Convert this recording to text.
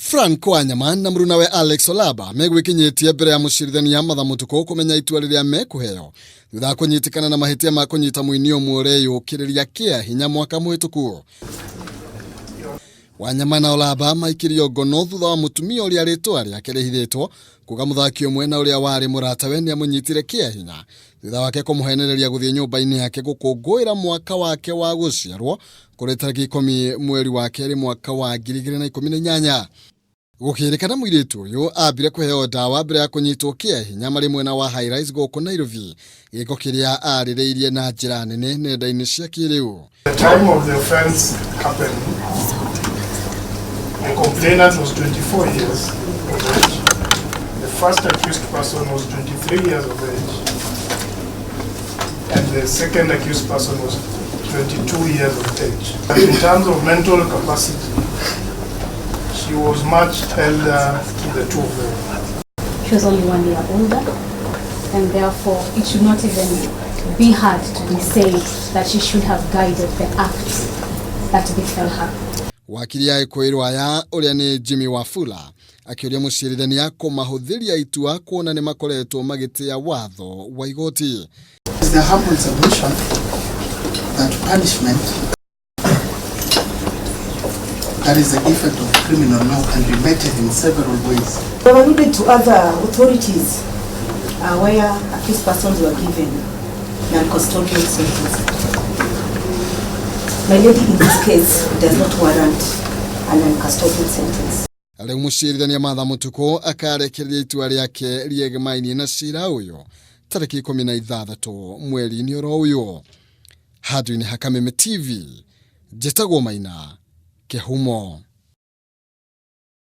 Frank Wanyama na murunawe Alex Olaba megwikinyitie mbere ya mucirithania Martha Mutuku kumenya itua riria mekuheo thutha kunyitikana na mahitia ma kunyita muini omwe yukiriria kia hinya mwaka muhituku. Wanyama na Olaba maikirio ngono thutha wa mutumia uria ritwa riake rihithitwo kuga muthaki omwe na uria wari muratawe ni amunyitire kia hinya thutha wake kumuhenereria guthie nyumba-ini yake gukungwira mwaka wake wa guciarwo kuri tariki 10 mweri wa keri mwaka wa 2018. Gukirikana muiritu uyu ambire kuheo dawa mbere ya kunyitwo kia hinya mari mwena wa High Rise goko Nairobi giko kiria aririirie na njira nene nenda-ini cia kiriu. The time of the offense happened, the complainant was 24 years of age. The first accused person was 23 years of age, and the second accused person was 22 years of age. In terms of mental capacity, she was much elder to the two of them. She was only 1 year older, and therefore it should not even be hard to be said that she should have guided the act that befell her. Wakili aikoirwa ya uria ni Jimmy Wafula akiuria mucirithania kumahuthiria itua kuona ni makoretwo magitia watho wa igoti. It's the humble submission that punishment that is the effect of criminal law can be meted in several ways. We were alluded to other authorities where accused persons were given non-custodial sentences. My lady, in this case, does not warrant a non-custodial sentence. Ale mucirithania Martha Mutuku akarekereria itua riake riegemaini na cira uyu tariki 16 mweri-ini oro uyu. Handũ-inĩ ha Kameme TV, njĩtagwo Maina Kĩhumo.